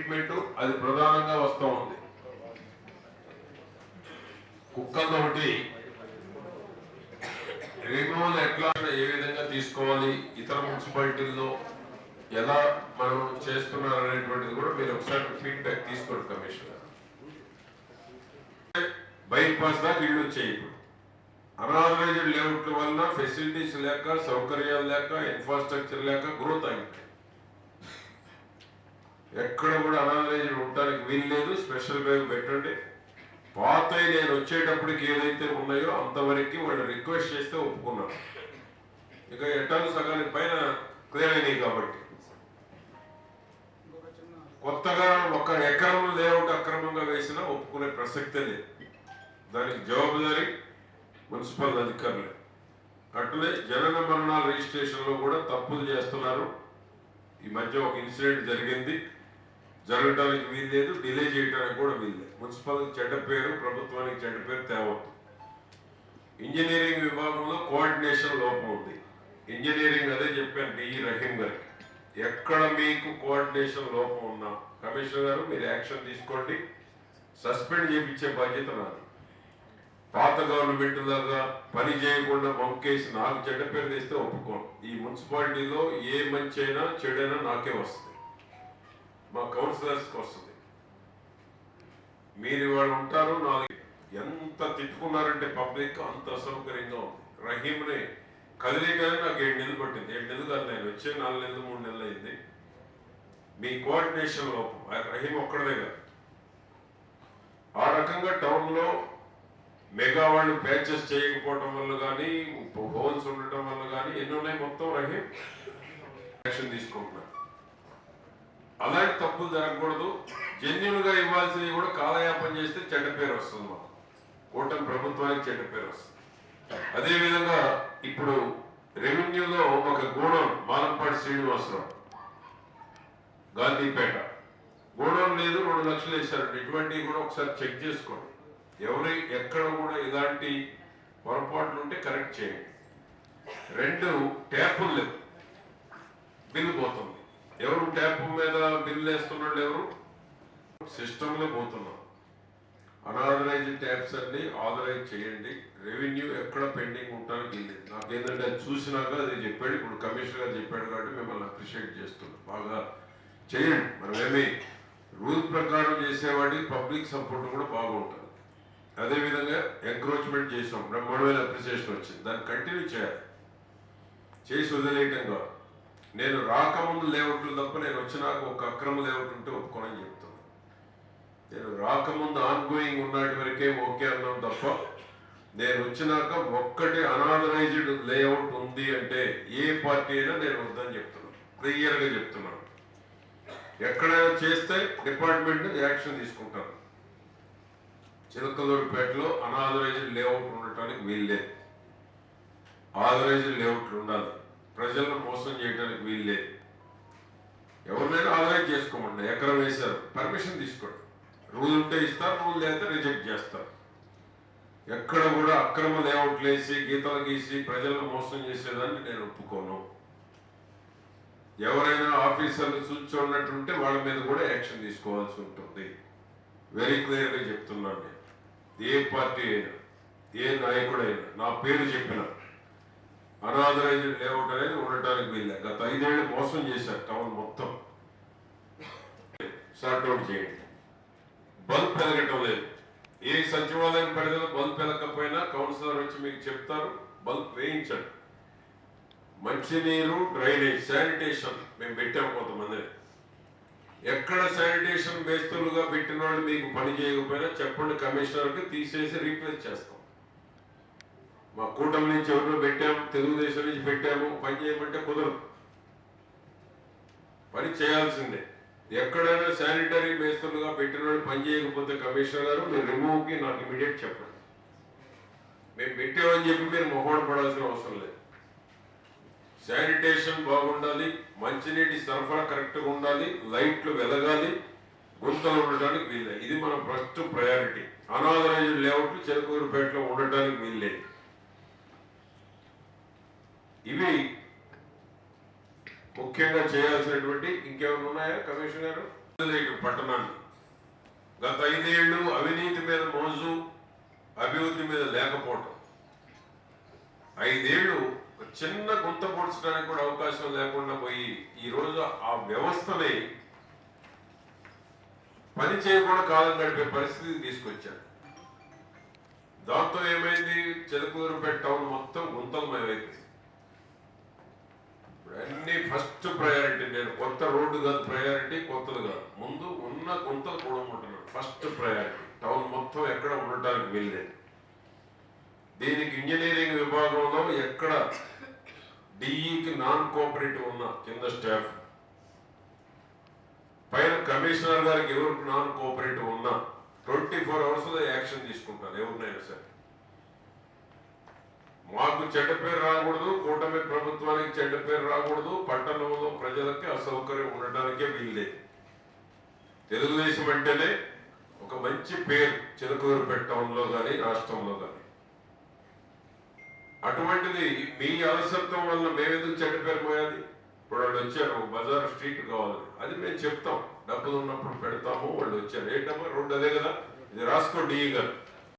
Treatment అది ప్రధానంగా వస్తూ ఉంది. కుక్కలతో ఒకటి రిమూవల్ ఎట్లా ఏ విధంగా తీసుకోవాలి, ఇతర మున్సిపాలిటీల్లో ఎలా మనం చేస్తున్నారు అనేటువంటిది కూడా మీరు ఒకసారి ఫీడ్బ్యాక్ తీసుకోండి కమిషనర్. బైపాస్ దాకా ఇళ్ళు వచ్చాయి. ఇప్పుడు అనాథరైజ్డ్ లేఅవుట్ల వల్ల ఫెసిలిటీస్ లేక, సౌకర్యాలు లేక, ఇన్ఫ్రాస్ట్రక్చర్ లేక గ్రోత్ అయింది. ఎక్కడ కూడా అనాథరైజ్డ్ ఉండడానికి వీలు లేదు. స్పెషల్ డ్రైవ్ పెట్టండి. పాత నేను వచ్చేటప్పటికి ఏదైతే ఉన్నాయో అంతవరకు వాళ్ళు రిక్వెస్ట్ చేస్తే ఒప్పుకున్నారు. ఇక ఎట్టాలు సగానికి పైన క్లియర్ అయినాయి కాబట్టి కొత్తగా ఒక ఎకరం లేఅవుట్ అక్రమంగా వేసినా ఒప్పుకునే ప్రసక్తే లేదు. దానికి జవాబుదారీ మున్సిపల్ అధికారులే. అట్లే జనన మరణాల రిజిస్ట్రేషన్ లో కూడా తప్పులు చేస్తున్నారు. ఈ మధ్య ఒక ఇన్సిడెంట్ జరిగింది, జరగడానికి వీల్లేదు, డిలే చేయడానికి కూడా వీల్లేదు. మున్సిపల్ చెడ్డ పేరు, ప్రభుత్వానికి చెడ్డ పేరు తేవద్దు. ఇంజనీరింగ్ విభాగంలో కోఆర్డినేషన్ లోపం ఉంది. ఇంజనీరింగ్ అదే చెప్పాను డిఈ రహీం గారికి, ఎక్కడ మీకు కోఆర్డినేషన్ లోపం ఉన్నా కమిషనర్ గారు మీరు యాక్షన్ తీసుకోండి, సస్పెండ్ చేయించే బాధ్యత నాది. పాత గవర్నమెంట్ లాగా పని చేయకుండా మొక్కేసి నాకు చెడ్డ పేరు తెస్తే ఒప్పుకోను. ఈ మున్సిపాలిటీలో ఏ మంచి అయినా చెడైనా నాకే వస్తుంది, మా కౌన్సిలర్స్కి వస్తుంది. మీరు ఇవాళ ఉంటారు, నాకు ఎంత తిట్టుకున్నారంటే పబ్లిక్ అంత అసౌకర్యంగా ఉంది. రహీంని కదిలీగానే నాకు 7 నెలలు పట్టింది. 7 నెలలు కాదు, నేను వచ్చే 4 నెలలు 3 నెలలు అయింది. మీ కోఆర్డినేషన్ లోపం రహీం ఒక్కడదే కాదు. ఆ రకంగా టౌన్లో మెగా వాళ్ళు ప్యాచెస్ చేయకపోవడం వల్ల కానీ, హోల్స్ ఉండటం వల్ల కానీ ఎన్ని ఉన్నాయి, మొత్తం రహీం యాక్షన్ తీసుకుంటున్నారు. అలాంటి తప్పులు జరగకూడదు. జెన్యున్ గా ఇవ్వాల్సినవి కూడా కాలయాపన చేస్తే చెడ్డ పేరు వస్తుంది. మాకు కూటమి ప్రభుత్వానికి చెడ్డ పేరు వస్తుంది. అదేవిధంగా ఇప్పుడు రెవెన్యూలో ఒక గోడౌన్ మాలంపాటి శ్రీనివాసరావు గాంధీపేట గోడౌన్ లేదు, 2 లక్షలు వేశారండి. ఇటువంటివి కూడా ఒకసారి చెక్ చేసుకోండి. ఎక్కడ కూడా ఇలాంటి పొరపాట్లు ఉంటే కరెక్ట్ చేయండి. 2 ట్యాపులు లేవు, బిల్లు పోతుంది. ఎవరు ట్యాప్ మీద బిల్లు వేస్తున్నాడు? ఎవరు? సిస్టంలో పోతున్నాం. అనాథరైజ్డ్ ట్యాప్స్ అన్ని ఆథరైజ్ చేయండి. రెవెన్యూ ఎక్కడ పెండింగ్ ఉంటానో తెలియదు. నాకేంటంటే అది చూసినాక అది చెప్పాడు. ఇప్పుడు కమిషనర్ గారు చెప్పాడు కాబట్టి మిమ్మల్ని అప్రిషియేట్ చేస్తున్నాం. బాగా చేయండి. మనమేమి రూల్ ప్రకారం చేసేవాడికి పబ్లిక్ సపోర్ట్ కూడా బాగుంటుంది. అదేవిధంగా ఎంక్రోచ్మెంట్ చేసాం, బ్రహ్మాండమైన అప్రిసియేషన్ వచ్చింది. దాన్ని కంటిన్యూ చేయాలి, చేసి వదిలేయటం కాదు. నేను రాకముందు లేఅవుట్లు తప్ప నేను వచ్చినాక ఒక అక్రమ లేఅవుట్ ఉంటే ఒప్పుకోనని చెప్తున్నాను. నేను రాకముందు ఆన్ గోయింగ్ ఉన్నటి వరకే ఓకే అన్నాం తప్ప నేను వచ్చినాక ఒక్కటి అనాథరైజ్డ్ లేఅవుట్ ఉంది అంటే ఏ పార్టీ అయినా నేను వద్దని చెప్తున్నాను, క్లియర్గా చెప్తున్నాను. ఎక్కడైనా చేస్తే డిపార్ట్మెంట్ యాక్షన్ తీసుకుంటాను. చిలకలూరుపేటలో అనాథరైజ్డ్ లేఅవుట్ ఉండటానికి వీల్లేదు. ఆథరైజ్డ్ లేఅవుట్లు ఉండాలి. ప్రజలను మోసం చేయడానికి వీల్లేదు. ఎవరినైనా ఆథరైజ్ చేసుకోమండి. ఎకరం వేశారు, పర్మిషన్ తీసుకోండి. రూల్ ఉంటే ఇస్తారు, రూల్ లేకపోతే రిజెక్ట్ చేస్తారు. ఎక్కడ కూడా అక్రమ లేఅవుట్లు వేసి గీతలు గీసి ప్రజలను మోసం చేసేదాన్ని నేను ఒప్పుకోను. ఎవరైనా ఆఫీసర్లు చూచున్నట్టుంటే వాళ్ళ మీద కూడా యాక్షన్ తీసుకోవాల్సి ఉంటుంది. వెరీ క్లియర్గా చెప్తున్నాను. నేను ఏ పార్టీ అయినా, ఏ నాయకుడైనా నా పేరు చెప్పిన అనాథరైజ్డ్ లేఅవుట్ అనేది ఉండటానికి వీళ్ళే. గత 5 ఏళ్ళు మోసం చేశారు టౌన్ మొత్తం. సార్ట్అవుట్ చేయండి. బల్బ్ పెరగటం లేదు. ఏ సచివాలయం పరిధిలో బల్బ్ పెరగకపోయినా కౌన్సిలర్ వచ్చి మీకు చెప్తారు, బల్బ్ వేయించండి. మంచినీరు, డ్రైనేజ్, శానిటేషన్ మేము పెట్టాము కొంతమంది. ఎక్కడ శానిటేషన్ మేస్తులుగా పెట్టిన వాళ్ళు మీకు పని చేయకపోయినా చెప్పండి, కమిషనర్కి తీసేసి రీప్లేస్ చేస్తాం. మా కూటమి నుంచి ఎవరినో పెట్టాము, తెలుగుదేశం నుంచి పెట్టాము, పని చేయమంటే కుదరదు. పని చేయాల్సిందే. ఎక్కడైనా శానిటరీ మేస్తులుగా పెట్టిన వాళ్ళు పని చేయకపోతే కమిషనర్ గారు మీరు రిమూవ్కి నాకు ఇమీడియట్ చెప్పండి. మేము పెట్టామని చెప్పి మీరు మొహోడ పడాల్సిన అవసరం లేదు. శానిటేషన్ బాగుండాలి, మంచినీటి సరఫరా కరెక్ట్గా ఉండాలి, లైట్లు వెలగాలి, గుంతలు ఉండటానికి వీల్లేదు. ఇది మన ఫస్ట్ ప్రయారిటీ. అనాథరైజ్డ్ లేఅవుట్లు చిలకూరుపేటలో ఉండటానికి వీల్లేదు. ఇవి ముఖ్యంగా చేయాల్సినటువంటి ఇంకేమైనా ఉన్నాయా కమిషనర్ గారు? చేయటం పట్టణాన్ని. గత 5 ఏళ్ళు అవినీతి మీద మోజు, అభివృద్ధి మీద లేకపోవటం. 5 ఏళ్ళు చిన్న గుంత పొడ్చడానికి కూడా అవకాశం లేకుండా పోయి ఈరోజు ఆ వ్యవస్థని పని చేయకుండా కాలం గడిపే పరిస్థితికి తీసుకొచ్చారు. దాంతో ఏమైంది, చిలకలూరుపేట టౌన్ మొత్తం గుంతలమయమైంది. అన్ని ఫస్ట్ ప్రయారిటీ, నేను కొత్త రోడ్డు కాదు ప్రయారిటీ, కొత్తది కాదు, ముందు ఉన్న గుంతలు కూడమంటున్నాను. ఫస్ట్ ప్రయారిటీ టౌన్ మొత్తం ఎక్కడ ఉండటానికి వెళ్ళేది. దీనికి ఇంజనీరింగ్ విభాగంలో ఎక్కడ డిఈకి నాన్ కోఆపరేటివ్ ఉన్న కింద స్టాఫ్, పైన కమిషనర్ గారికి ఎవరికి నాన్ కోఆపరేటివ్ ఉన్నా 24 hours యాక్షన్ తీసుకుంటారు ఎవరినైనా సరే. మాకు చెడ్డ పేరు రాకూడదు, కూటమి ప్రభుత్వానికి చెడ్డ పేరు రాకూడదు, పట్టణంలో ప్రజలకి అసౌకర్యం ఉండటానికే వీల్లేదు. తెలుగుదేశం అంటేనే ఒక మంచి పేరు చిలకలూరుపేట టౌన్లో కానీ రాష్ట్రంలో కానీ. అటువంటిది మీ అలసత్వం వల్ల మేమెందుకు చెడ్డ పేరు పోయాలి? ఇప్పుడు వాళ్ళు వచ్చారు, బజార్ స్ట్రీట్ కావాలని, అది మేము చెప్తాం, డబ్బులు ఉన్నప్పుడు పెడతాము. వాళ్ళు వచ్చారు, ఏంటమ్మా రోడ్డు అదే కదా, ఇది రాసుకోండి ఈ గారు